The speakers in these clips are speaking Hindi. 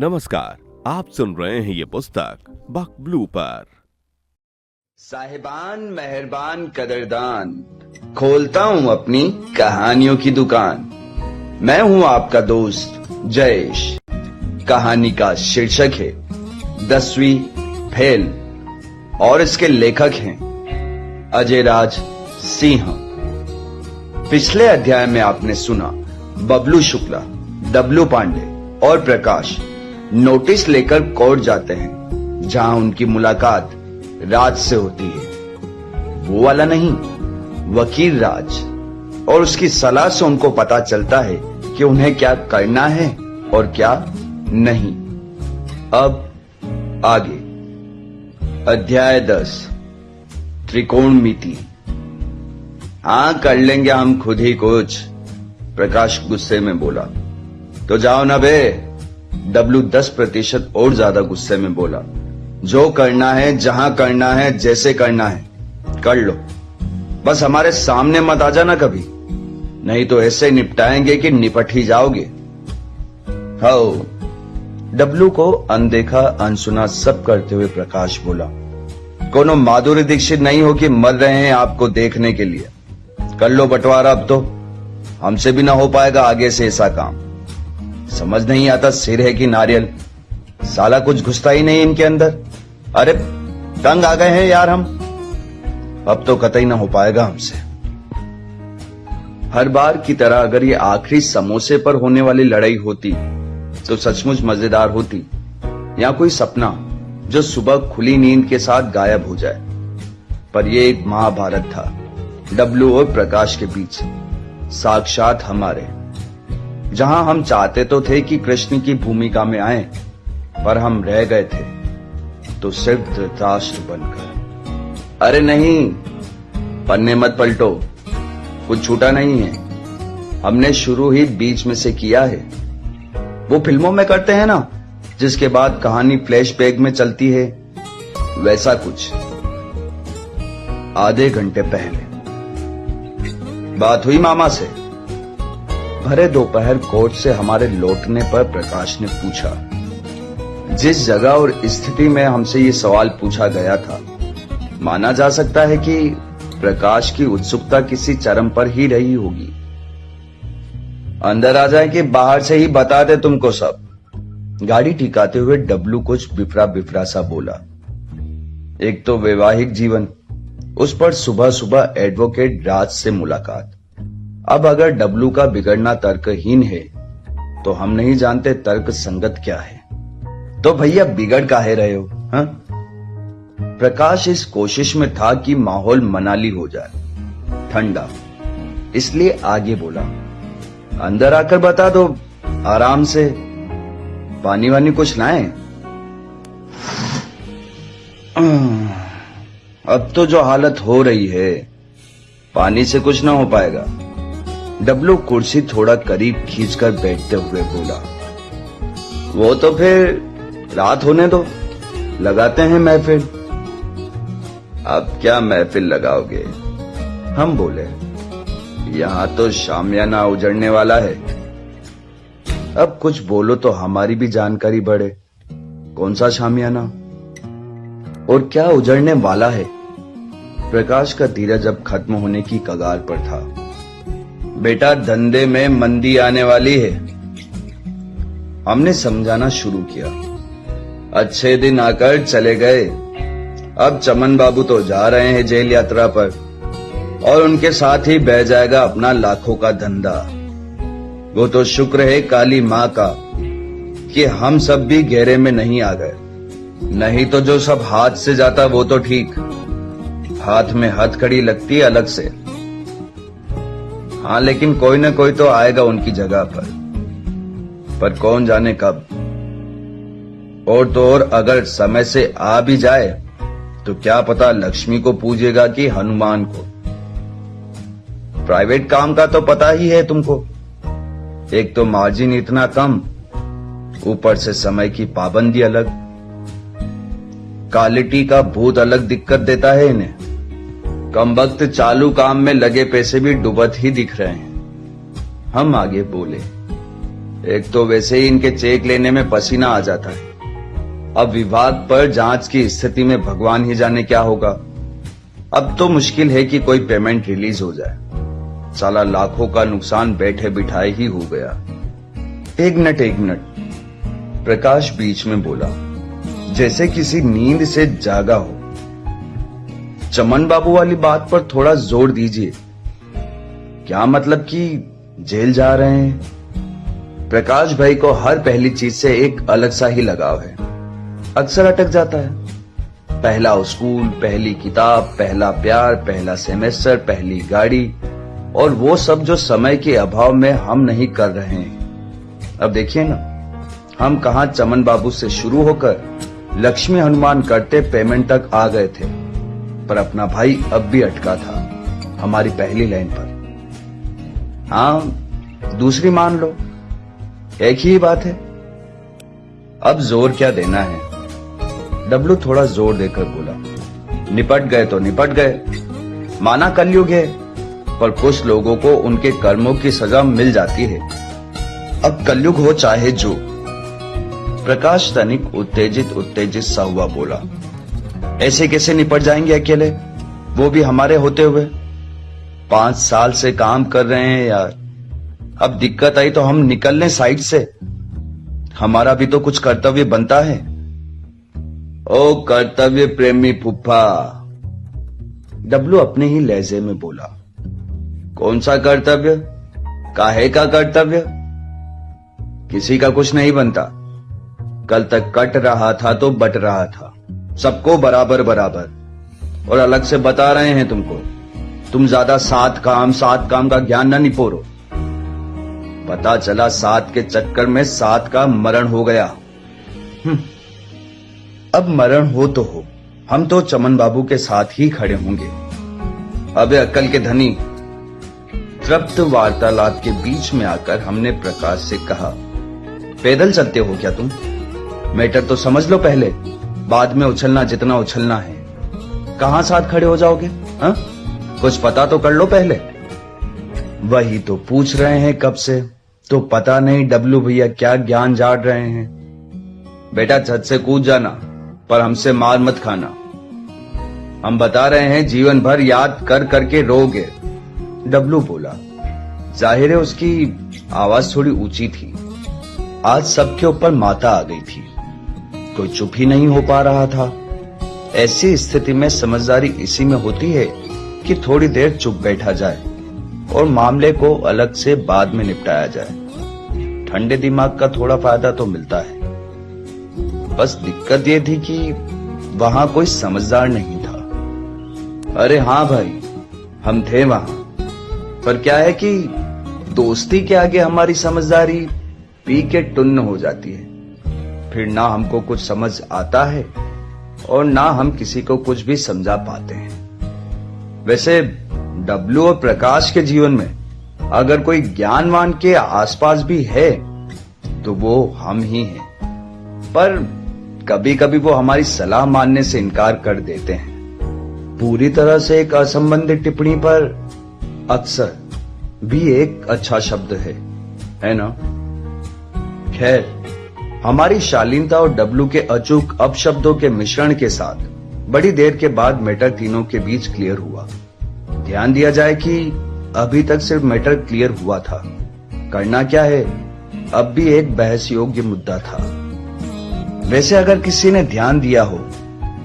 नमस्कार, आप सुन रहे हैं ये पुस्तक बक ब्लू पर। साहिबान मेहरबान कदरदान, खोलता हूँ अपनी कहानियों की दुकान। मैं हूँ आपका दोस्त जयेश। कहानी का शीर्षक है 10वीं फेल और इसके लेखक हैं अजय राज सिंह। पिछले अध्याय में आपने सुना बबलू शुक्ला, डब्लू पांडे और प्रकाश नोटिस लेकर कोर्ट जाते हैं, जहां उनकी मुलाकात राज से होती है। वो वाला नहीं, वकील राज। और उसकी सलाह से उनको पता चलता है कि उन्हें क्या करना है और क्या नहीं। अब आगे अध्याय 10 त्रिकोणमिति। हाँ, कर लेंगे हम खुद ही कुछ, प्रकाश गुस्से में बोला। तो जाओ ना बे, डब्लू 10% और ज्यादा गुस्से में बोला। जो करना है, जहां करना है, जैसे करना है कर लो, बस हमारे सामने मत आ जाना कभी, नहीं तो ऐसे निपटाएंगे कि निपट ही जाओगे। हाँ, डब्लू को अनदेखा अनसुना सब करते हुए प्रकाश बोला। कोनो माधुरी दीक्षित नहीं हो कि मर रहे हैं आपको देखने के लिए। कर लो बंटवारा, अब तो हमसे भी ना हो पाएगा आगे से ऐसा काम। समझ नहीं आता सिर है कि नारियल, साला कुछ घुसता ही नहीं इनके अंदर। अरे तंग आ गए हैं यार हम, अब तो कतई ना हो पाएगा हमसे। हर बार की तरह अगर ये आखिरी समोसे पर होने वाली लड़ाई होती तो सचमुच मजेदार होती, या कोई सपना जो सुबह खुली नींद के साथ गायब हो जाए। पर यह एक महाभारत था डब्लू और प्रकाश के बीच, साक्षात हमारे, जहां हम चाहते तो थे कि कृष्ण की भूमिका में आए, पर हम रह गए थे तो सिर्फ धृतराष्ट्र बनकर। अरे नहीं, पन्ने मत पलटो, कुछ छूटा नहीं है। हमने शुरू ही बीच में से किया है। वो फिल्मों में करते हैं ना, जिसके बाद कहानी फ्लैशबैक में चलती है, वैसा कुछ। आधे घंटे पहले बात हुई मामा से। भरे दोपहर कोर्ट से हमारे लौटने पर प्रकाश ने पूछा। जिस जगह और स्थिति में हमसे ये सवाल पूछा गया था, माना जा सकता है कि प्रकाश की उत्सुकता किसी चरम पर ही रही होगी। अंदर आ जाए कि बाहर से ही बता दे तुमको सब, गाड़ी टिकाते हुए डब्लू कुछ बिफरा बिफरा सा बोला। एक तो वैवाहिक जीवन, उस पर सुबह सुबह एडवोकेट राज से मुलाकात। अब अगर डब्लू का बिगड़ना तर्कहीन है, तो हम नहीं जानते तर्क संगत क्या है। तो भैया बिगड़ काहे रहे हो? हाँ? प्रकाश इस कोशिश में था कि माहौल मनाली हो जाए, ठंडा, इसलिए आगे बोला। अंदर आकर बता दो आराम से, पानी वानी कुछ लाएं? अब तो जो हालत हो रही है, पानी से कुछ ना हो पाएगा। डब्लू कुर्सी थोड़ा करीब खींचकर बैठते हुए बोला। वो तो फिर रात होने दो, लगाते हैं महफिल। अब क्या महफिल लगाओगे? हम बोले, यहां तो शामियाना उजड़ने वाला है। अब कुछ बोलो तो हमारी भी जानकारी बढ़े। कौन सा शामियाना और क्या उजड़ने वाला है? प्रकाश का धीरज अब खत्म होने की कगार पर था। बेटा, धंधे में मंदी आने वाली है, हमने समझाना शुरू किया। अच्छे दिन आकर चले गए। अब चमन बाबू तो जा रहे हैं जेल यात्रा पर, और उनके साथ ही बह जाएगा अपना लाखों का धंधा। वो तो शुक्र है काली मां का कि हम सब भी घेरे में नहीं आ गए, नहीं तो जो सब हाथ से जाता वो तो ठीक, हाथ में हथकड़ी लगती अलग से। हाँ, लेकिन कोई न कोई तो आएगा उनकी जगह पर कौन जाने कब। और तो और अगर समय से आ भी जाए तो क्या पता लक्ष्मी को पूजेगा कि हनुमान को। प्राइवेट काम का तो पता ही है तुमको, एक तो मार्जिन इतना कम, ऊपर से समय की पाबंदी अलग, क्वालिटी का भूत अलग दिक्कत देता है इन्हें। कम वक्त चालू काम में लगे पैसे भी डूबत ही दिख रहे हैं। हम आगे बोले, एक तो वैसे ही इनके चेक लेने में पसीना आ जाता है, अब विभाग पर जांच की स्थिति में भगवान ही जाने क्या होगा। अब तो मुश्किल है कि कोई पेमेंट रिलीज हो जाए। साला लाखों का नुकसान बैठे बिठाए ही हो गया। एक मिनट, प्रकाश बीच में बोला, जैसे किसी नींद से जागा हो। चमन बाबू वाली बात पर थोड़ा जोर दीजिए। क्या मतलब कि जेल जा रहे हैं? प्रकाश भाई को हर पहली चीज से एक अलग सा ही लगाव है, अक्सर अटक जाता है। पहला स्कूल, पहली किताब, पहला प्यार, पहला सेमेस्टर, पहली गाड़ी, और वो सब जो समय के अभाव में हम नहीं कर रहे हैं। अब देखिए ना, हम कहां चमन बाबू से शुरू होकर लक्ष्मी हनुमान करते पेमेंट तक आ गए थे, पर अपना भाई अब भी अटका था हमारी पहली लाइन पर। हाँ, दूसरी मान लो, एक ही बात है। अब जोर क्या देना है? डब्लू थोड़ा जोर देकर बोला, निपट गए तो निपट गए, माना कलयुग है, पर कुछ लोगों को उनके कर्मों की सजा मिल जाती है। अब कलयुग हो चाहे जो। प्रकाश तनिक उत्तेजित सा हुआ बोला, ऐसे कैसे निपट जाएंगे अकेले, वो भी हमारे होते हुए? 5 साल से काम कर रहे हैं यार। अब दिक्कत आई तो हम निकल लें साइड से, हमारा भी तो कुछ कर्तव्य बनता है। ओ कर्तव्य प्रेमी फुफ्फा, डब्लू अपने ही लहजे में बोला, कौन सा कर्तव्य? काहे का कर्तव्य? किसी का कुछ नहीं बनता। कल तक कट रहा था तो बट रहा था, सबको बराबर बराबर, और अलग से बता रहे हैं तुमको, तुम ज्यादा सात काम का ज्ञान न निपोरो। पता चला 7 के चक्कर में 7 का मरण हो गया। अब मरण हो तो हो, हम तो चमन बाबू के साथ ही खड़े होंगे। अबे अक्ल के धनी। तृप्त वार्तालाप के बीच में आकर हमने प्रकाश से कहा, पैदल चलते हो क्या तुम? मैटर तो समझ लो पहले, बाद में उछलना जितना उछलना है। कहां साथ खड़े हो जाओगे? हा? कुछ पता तो कर लो पहले। वही तो पूछ रहे हैं कब से, तो पता नहीं डब्लू भैया क्या ज्ञान झाड़ रहे हैं। बेटा छत से कूद जाना, पर हमसे मार मत खाना। हम बता रहे हैं जीवन भर याद कर करके रोगे। डब्लू बोला। जाहिर है उसकी आवाज थोड़ी ऊंची थी। आज सबके ऊपर माता आ गई थी, कोई चुप ही नहीं हो पा रहा था। ऐसी स्थिति में समझदारी इसी में होती है कि थोड़ी देर चुप बैठा जाए और मामले को अलग से बाद में निपटाया जाए। ठंडे दिमाग का थोड़ा फायदा तो मिलता है। बस दिक्कत ये थी कि वहां कोई समझदार नहीं था। अरे हाँ भाई, हम थे वहां, पर क्या है कि दोस्ती के आगे हमारी समझदारी पी के टुन्न हो जाती है। फिर ना हमको कुछ समझ आता है और ना हम किसी को कुछ भी समझा पाते हैं। वैसे डब्लू और प्रकाश के जीवन में अगर कोई ज्ञानवान के आसपास भी है तो वो हम ही हैं, पर कभी कभी वो हमारी सलाह मानने से इनकार कर देते हैं। पूरी तरह से एक असंबंधित टिप्पणी पर अक्सर भी एक अच्छा शब्द है ना? खैर, हमारी शालीनता और डब्लू के अचूक अपशब्दों के मिश्रण के साथ बड़ी देर के बाद मैटर तीनों के बीच क्लियर हुआ। ध्यान दिया जाए कि अभी तक सिर्फ मैटर क्लियर हुआ था, करना क्या है अब भी एक बहस योग्य मुद्दा था। वैसे अगर किसी ने ध्यान दिया हो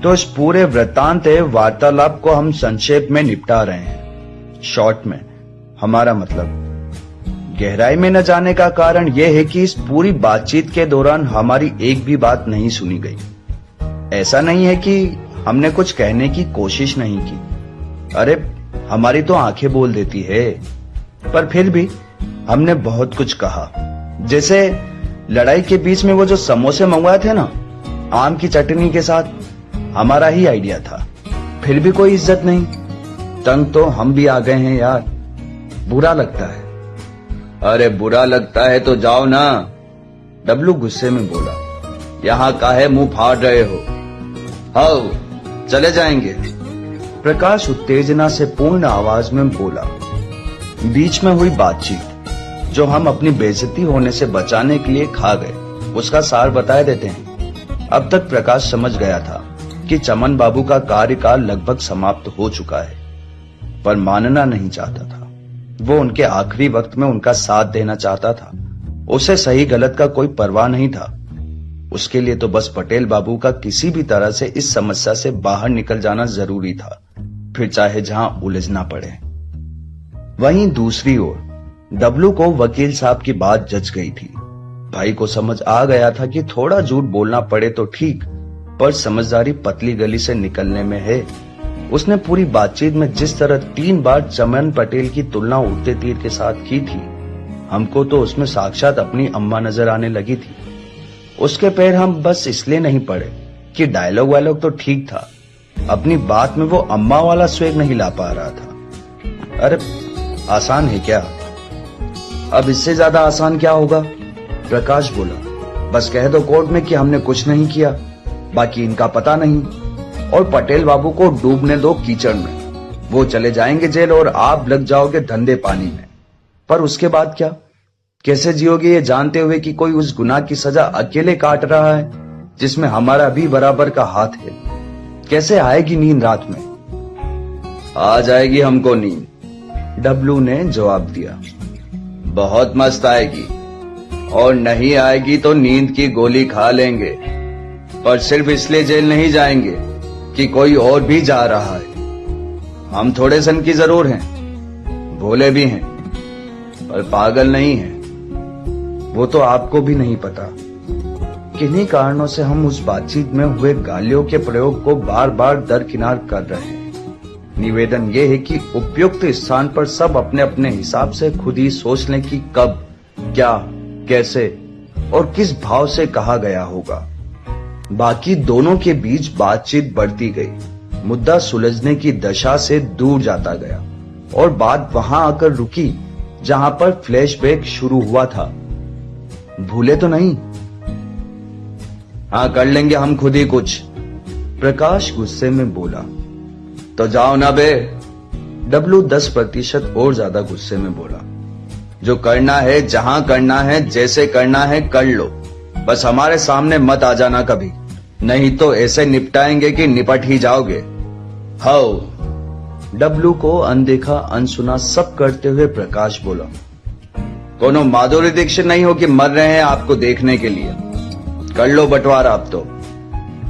तो इस पूरे वृत्तांत वार्तालाप को हम संक्षेप में निपटा रहे हैं, शॉर्ट में। हमारा मतलब गहराई में न जाने का कारण यह है कि इस पूरी बातचीत के दौरान हमारी एक भी बात नहीं सुनी गई। ऐसा नहीं है कि हमने कुछ कहने की कोशिश नहीं की, अरे हमारी तो आंखें बोल देती है, पर फिर भी हमने बहुत कुछ कहा। जैसे लड़ाई के बीच में वो जो समोसे मंगवाए थे ना, आम की चटनी के साथ, हमारा ही आइडिया था, फिर भी कोई इज्जत नहीं। तंग तो हम भी आ गए हैं यार, बुरा लगता है। अरे बुरा लगता है तो जाओ ना, डब्लू गुस्से में बोला। यहां काहे मुंह फाड़ रहे हो? आओ चले जाएंगे, प्रकाश उत्तेजना से पूर्ण आवाज में बोला। बीच में हुई बातचीत जो हम अपनी बेइज्जती होने से बचाने के लिए खा गए, उसका सार बता देते हैं। अब तक प्रकाश समझ गया था कि चमन बाबू का कार्यकाल लगभग समाप्त हो चुका है, पर मानना नहीं चाहता था। वो उनके आखिरी वक्त में उनका साथ देना चाहता था। उसे सही गलत का कोई परवाह नहीं था। उसके लिए तो बस पटेल बाबू का किसी भी तरह से इस समस्या से बाहर निकल जाना जरूरी था, फिर चाहे जहां उलझना पड़े। वहीं दूसरी ओर डब्लू को वकील साहब की बात जच गई थी। भाई को समझ आ गया था कि थोड़ा झूठ बोलना पड़े तो ठीक, पर समझदारी पतली गली से निकलने में है। उसने पूरी बातचीत में जिस तरह 3 बार चमन पटेल की तुलना उड़ते तीर के साथ की थी, हमको तो उसमें साक्षात अपनी अम्मा नजर आने लगी थी। उसके पैर हम बस इसलिए नहीं पड़े कि डायलॉग वायलॉग तो ठीक था, अपनी बात में वो अम्मा वाला स्वेग नहीं ला पा रहा था। अरे आसान है क्या? अब इससे ज्यादा आसान क्या होगा? प्रकाश बोला, बस कह दो कोर्ट में कि हमने कुछ नहीं किया, बाकी इनका पता नहीं, और पटेल बाबू को डूबने दो कीचड़ में। वो चले जाएंगे जेल और आप लग जाओगे धंधे पानी में। पर उसके बाद क्या? कैसे जियोगे ये जानते हुए कि कोई उस गुनाह की सजा अकेले काट रहा है जिसमें हमारा भी बराबर का हाथ है? कैसे आएगी नींद रात में? आ जाएगी हमको नींद, डब्लू ने जवाब दिया। बहुत मस्त आएगी, और नहीं आएगी तो नींद की गोली खा लेंगे, पर सिर्फ इसलिए जेल नहीं जाएंगे कि कोई और भी जा रहा है। हम थोड़े सन की जरूर हैं, भोले भी हैं, पर पागल नहीं हैं। वो तो आपको भी नहीं पता। किन्हीं कारणों से हम उस बातचीत में हुए गालियों के प्रयोग को बार बार दरकिनार कर रहे हैं। निवेदन ये है कि उपयुक्त स्थान पर सब अपने अपने हिसाब से खुद ही सोच लें कि कब, क्या, कैसे और किस भाव से कहा गया होगा। बाकी दोनों के बीच बातचीत बढ़ती गई, मुद्दा सुलझने की दशा से दूर जाता गया, और बात वहां आकर रुकी जहां पर फ्लैशबैक शुरू हुआ था। भूले तो नहीं? हाँ, कर लेंगे हम खुद ही कुछ, प्रकाश गुस्से में बोला। तो जाओ ना बे, डब्लू 10% और ज्यादा गुस्से में बोला। जो करना है, जहां करना है, जैसे करना है कर लो, बस हमारे सामने मत आ जाना कभी, नहीं तो ऐसे निपटाएंगे कि निपट ही जाओगे। हाउ, डब्लू को अनदेखा अनसुना सब करते हुए प्रकाश बोला। कोनो माधुरी दीक्षित नहीं हो कि मर रहे हैं आपको देखने के लिए। कर लो बंटवारा, अब तो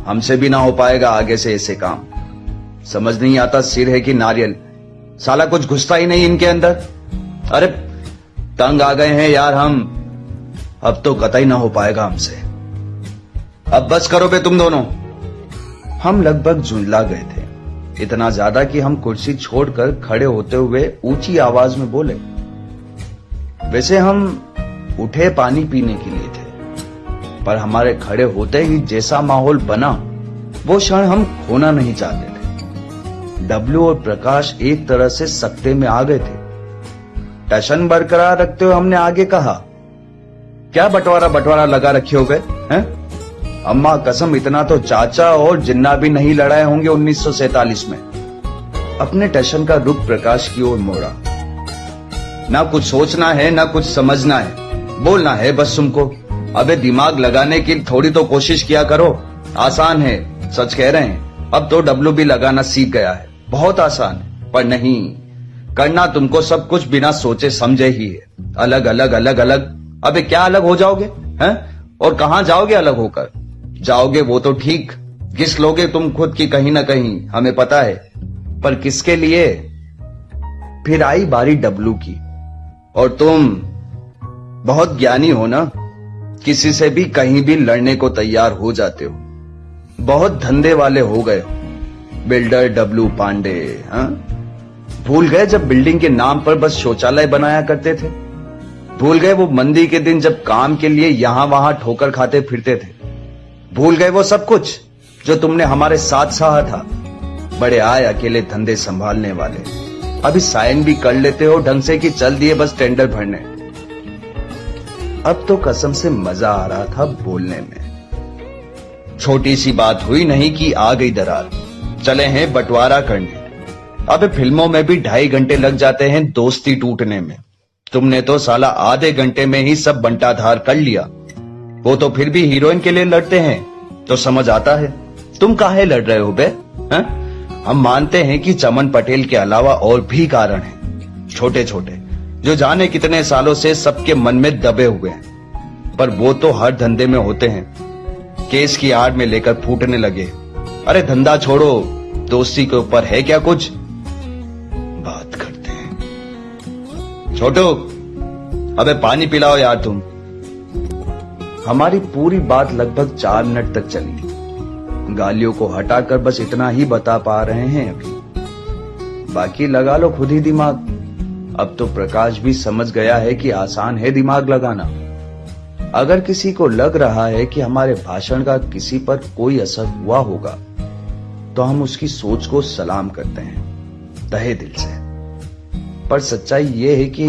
हमसे भी ना हो पाएगा आगे से ऐसे काम। समझ नहीं आता सिर है कि नारियल, साला कुछ घुसता ही नहीं इनके अंदर। अरे तंग आ गए हैं यार हम, अब तो कतई ना हो पाएगा हमसे। अब बस करो बे तुम दोनों। हम लगभग झुंझला गए थे, इतना ज्यादा कि हम कुर्सी छोड़कर खड़े होते हुए ऊंची आवाज में बोले। वैसे हम उठे पानी पीने के लिए थे, पर हमारे खड़े होते ही जैसा माहौल बना वो क्षण हम खोना नहीं चाहते थे। डब्लू और प्रकाश एक तरह से सकते में आ गए थे। टशन बरकरार रखते हुए हमने आगे कहा, क्या बंटवारा लगा रखे हो गए हैं? अम्मा कसम, इतना तो चाचा और जिन्ना भी नहीं लड़ाए होंगे 1947 में। अपने टशन का रुख प्रकाश की ओर मोड़ा। ना कुछ सोचना है, ना कुछ समझना है, बोलना है बस तुमको। अबे दिमाग लगाने की थोड़ी तो कोशिश किया करो। आसान है, सच कह रहे हैं। अब तो डब्लू भी लगाना सीख गया है, बहुत आसान है, पर नहीं, करना तुमको सब कुछ बिना सोचे समझे ही है। अलग अलग अलग अलग, अबे क्या अलग हो जाओगे हैं? और कहां जाओगे अलग होकर? जाओगे वो तो ठीक, घिस लोगे तुम खुद की कहीं ना कहीं, हमें पता है, पर किसके लिए? फिर आई बारी डब्लू की, और तुम बहुत ज्ञानी हो ना, किसी से भी कहीं भी लड़ने को तैयार हो जाते हो। बहुत धंधे वाले हो गए, बिल्डर डब्लू पांडे। हाँ, भूल गए जब बिल्डिंग के नाम पर बस शौचालय बनाया करते थे? भूल गए वो मंदी के दिन जब काम के लिए यहां वहां ठोकर खाते फिरते थे? भूल गए वो सब कुछ जो तुमने हमारे साथ सहा था? बड़े आए अकेले धंधे संभालने वाले, अभी साइन भी कर लेते हो ढंग से कि चल दिए बस टेंडर भरने। अब तो कसम से मजा आ रहा था बोलने में। छोटी सी बात हुई नहीं कि आ गई दरार, चले हैं बंटवारा करने। अब फिल्मों में भी 2.5 घंटे लग जाते हैं दोस्ती टूटने में, तुमने तो साला आधे घंटे में ही सब बंटाधार कर लिया। वो तो फिर भी हीरोइन के लिए लड़ते हैं तो समझ आता है, तुम काहे लड़ रहे हो बे? हैं? हम मानते हैं कि चमन पटेल के अलावा और भी कारण हैं, छोटे छोटे, जो जाने कितने सालों से सबके मन में दबे हुए हैं, पर वो तो हर धंधे में होते हैं। केस की आड़ में लेकर फूटने लगे। अरे धंधा छोड़ो, दोस्ती के ऊपर है क्या कुछ? बात करते हैं। छोटू, अबे पानी पिलाओ यार तुम। हमारी पूरी बात लगभग 4 मिनट तक चली। गालियों को हटाकर बस इतना ही बता पा रहे हैं अभी, बाकी लगा लो खुद ही दिमाग। अब तो प्रकाश भी समझ गया है कि आसान है दिमाग लगाना। अगर किसी को लग रहा है कि हमारे भाषण का किसी पर कोई असर हुआ होगा तो हम उसकी सोच को सलाम करते हैं तहे दिल से। पर सच्चाई ये है कि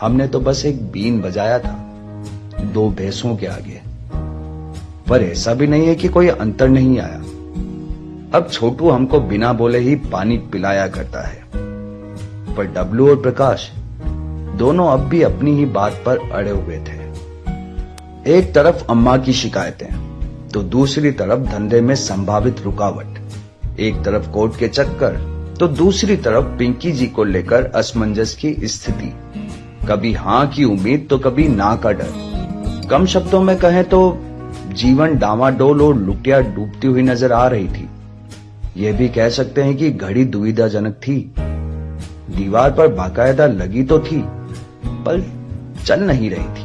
हमने तो बस एक बीन बजाया था 2 भैंसों के आगे। पर ऐसा भी नहीं है कि कोई अंतर नहीं आया। अब छोटू हमको बिना बोले ही पानी पिलाया करता है, पर डब्लू और प्रकाश दोनों अब भी अपनी ही बात पर अड़े हुए थे। एक तरफ अम्मा की शिकायतें तो दूसरी तरफ धंधे में संभावित रुकावट, एक तरफ कोर्ट के चक्कर तो दूसरी तरफ पिंकी जी को लेकर असमंजस की स्थिति। कभी हां की उम्मीद तो कभी ना का डर। कम शब्दों में कहें तो जीवन डामाडोल और लुटिया डूबती हुई नजर आ रही थी। यह भी कह सकते हैं कि घड़ी दुविधाजनक थी। दीवार पर बाकायदा लगी तो थी, पर चल नहीं रही थी।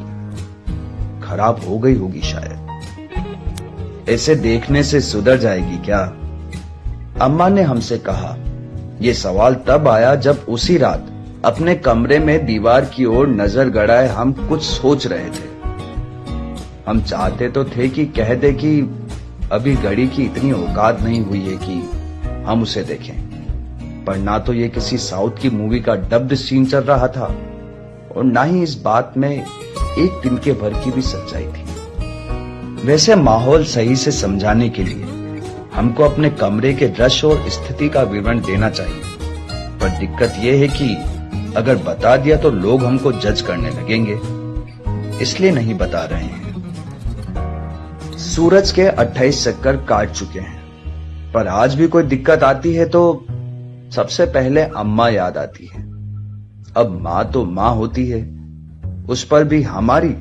खराब हो गई होगी शायद। ऐसे देखने से सुधर जाएगी क्या? अम्मा ने हमसे कहा। यह सवाल तब आया जब उसी रात अपने कमरे में दीवार की ओर नजर गड़ाए हम कुछ सोच रहे थे। हम चाहते तो थे कि कह दे कि अभी घड़ी की इतनी औकात नहीं हुई है कि हम उसे देखें, पर ना तो ये किसी साउथ की मूवी का डब्ड सीन चल रहा था और ना ही इस बात में एक तिनके भर की भी सच्चाई थी। वैसे माहौल सही से समझाने के लिए हमको अपने कमरे के दृश्य और स्थिति का विवरण देना चाहिए, पर दिक्कत यह है कि अगर बता दिया तो लोग हमको जज करने लगेंगे, इसलिए नहीं बता रहे हैं। सूरज के 28 चक्कर काट चुके हैं, पर आज भी कोई दिक्कत आती है तो सबसे पहले अम्मा याद आती है। अब मां तो मां होती है, उस पर भी हमारी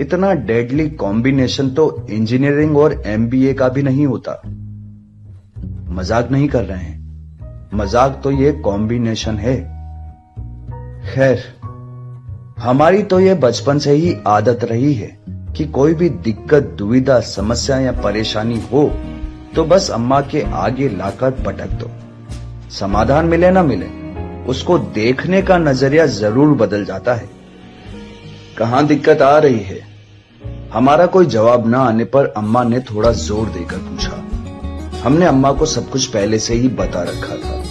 इतना डेडली कॉम्बिनेशन तो इंजीनियरिंग और एमबीए का भी नहीं होता। मजाक नहीं कर रहे हैं, मजाक तो ये कॉम्बिनेशन है। खैर, हमारी तो ये बचपन से ही आदत रही है कि कोई भी दिक्कत, दुविधा, समस्या या परेशानी हो तो बस अम्मा के आगे लाकर पटक दो। समाधान मिले ना मिले, उसको देखने का नजरिया जरूर बदल जाता है। कहां दिक्कत आ रही है? हमारा कोई जवाब न आने पर अम्मा ने थोड़ा जोर देकर पूछा। हमने अम्मा को सब कुछ पहले से ही बता रखा था।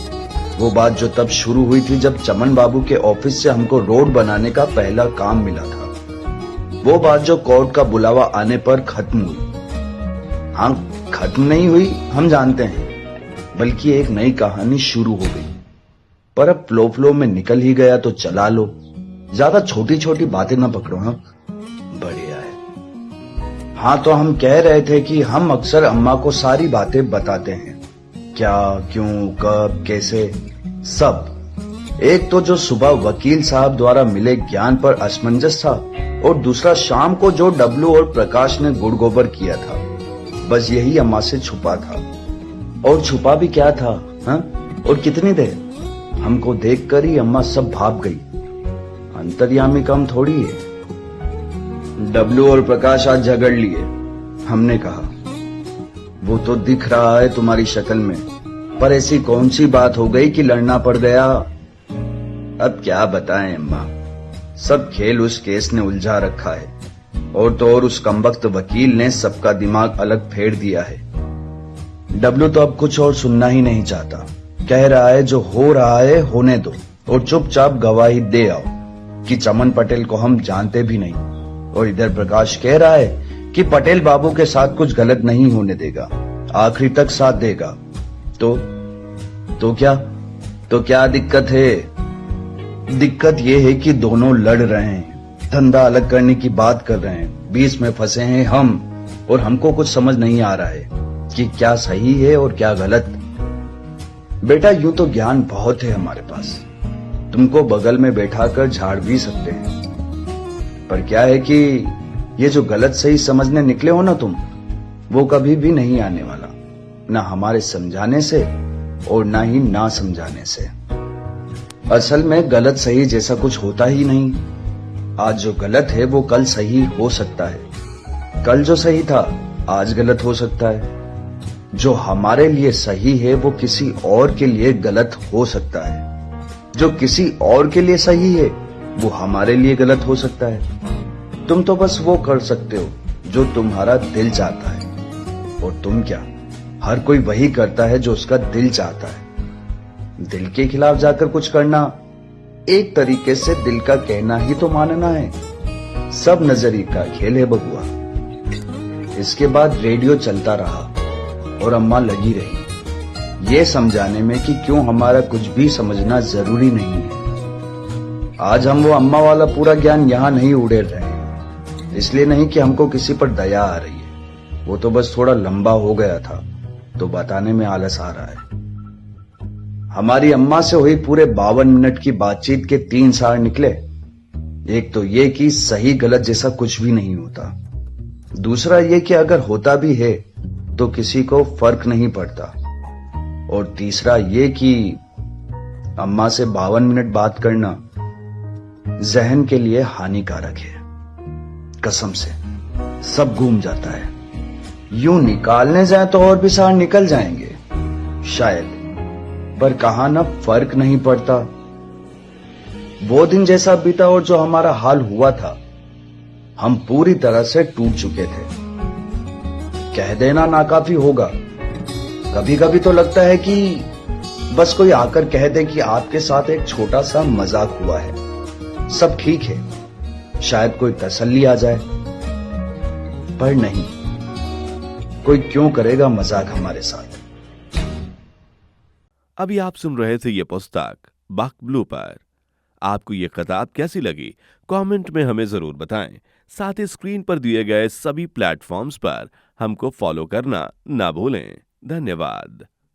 वो बात जो तब शुरू हुई थी जब चमन बाबू के ऑफिस से हमको रोड बनाने का पहला काम मिला था। वो बात जो कोर्ट का बुलावा आने पर खत्म हुई। हाँ, खत्म नहीं हुई हम जानते हैं, बल्कि एक नई कहानी शुरू हो गई। पर अब फ्लो में निकल ही गया तो चला लो। ज्यादा छोटी छोटी बातें ना पकड़ो। हाँ, बढ़िया है। हाँ, तो हम कह रहे थे कि हम अक्सर अम्मा को सारी बातें बताते हैं, क्या, क्यों, कब, कैसे, सब। एक तो जो सुबह वकील साहब द्वारा मिले ज्ञान पर असमंजस था, और दूसरा शाम को जो डब्लू और प्रकाश ने गुड़ गोबर किया था। बस यही अम्मा से छुपा था। और छुपा भी क्या था? हाँ? और कितनी देर? हमको देखकर ही अम्मा सब भाप गई। अंतर्यामी कम थोड़ी है। डब्लू और प्रकाश आज झगड़ लिए, हमने कहा। वो तो दिख रहा है तुम्हारी शक्ल में, पर ऐसी कौन सी बात हो गई कि लड़ना पड़ गया? अब क्या बताएं अम्मा, सब खेल उस केस ने उलझा रखा है, और तो और उस कमबख्त वकील ने सबका दिमाग अलग फेर दिया है। डब्लू तो अब कुछ और सुनना ही नहीं चाहता। कह रहा है जो हो रहा है होने दो और चुपचाप गवाही दे आओ कि चमन पटेल को हम जानते भी नहीं। और इधर प्रकाश कह रहा है कि पटेल बाबू के साथ कुछ गलत नहीं होने देगा, आखिरी तक साथ देगा। तो क्या दिक्कत है? दिक्कत ये है कि दोनों लड़ रहे हैं, धंधा अलग करने की बात कर रहे हैं, बीच में फंसे हैं हम, और हमको कुछ समझ नहीं आ रहा है कि क्या सही है और क्या गलत। बेटा यूं तो ज्ञान बहुत है हमारे पास, तुमको बगल में बैठा कर झाड़ भी सकते हैं, पर क्या है कि ये जो गलत सही समझने निकले हो ना तुम, वो कभी भी नहीं आने वाला, ना हमारे समझाने से और ना ही ना समझाने से। असल में गलत सही जैसा कुछ होता ही नहीं। आज जो गलत है वो कल सही हो सकता है, कल जो सही था आज गलत हो सकता है। जो हमारे लिए सही है वो किसी और के लिए गलत हो सकता है, जो किसी और के लिए सही है वो हमारे लिए गलत हो सकता है। तुम तो बस वो कर सकते हो जो तुम्हारा दिल चाहता है, और तुम क्या, हर कोई वही करता है जो उसका दिल चाहता है। दिल के खिलाफ जाकर कुछ करना एक तरीके से दिल का कहना ही तो मानना है। सब नजरिए का खेल है बबुआ। इसके बाद रेडियो चलता रहा और अम्मा लगी रही ये समझाने में कि क्यों हमारा कुछ भी समझना जरूरी नहीं है। आज हम वो अम्मा वाला पूरा ज्ञान यहां नहीं उड़ेल रहे हैं, इसलिए नहीं कि हमको किसी पर दया आ रही है, वो तो बस थोड़ा लंबा हो गया था तो बताने में आलस आ रहा है। हमारी अम्मा से हुई पूरे 52 मिनट की बातचीत के 3 सार निकले। एक तो ये कि सही गलत जैसा कुछ भी नहीं होता, दूसरा ये कि अगर होता भी है तो किसी को फर्क नहीं पड़ता, और तीसरा ये कि अम्मा से 52 मिनट बात करना जहन के लिए हानिकारक है। कसम से सब घूम जाता है, यूं निकालने जाए तो और भी सार निकल जाएंगे शायद, पर कहा ना फर्क नहीं पड़ता। वो दिन जैसा बीता और जो हमारा हाल हुआ था, हम पूरी तरह से टूट चुके थे। कह देना नाकाफी होगा, कभी कभी तो लगता है कि बस कोई आकर कह दे कि आपके साथ एक छोटा सा मजाक हुआ है, सब ठीक है, शायद कोई तसल्ली आ जाए। पर नहीं, कोई क्यों करेगा मजाक हमारे साथ। अभी आप सुन रहे थे ये पुस्तक बक ब्लू पर। आपको ये किताब कैसी लगी कमेंट में हमें जरूर बताएं। साथ ही स्क्रीन पर दिए गए सभी प्लेटफॉर्म्स पर हमको फॉलो करना ना भूलें। धन्यवाद।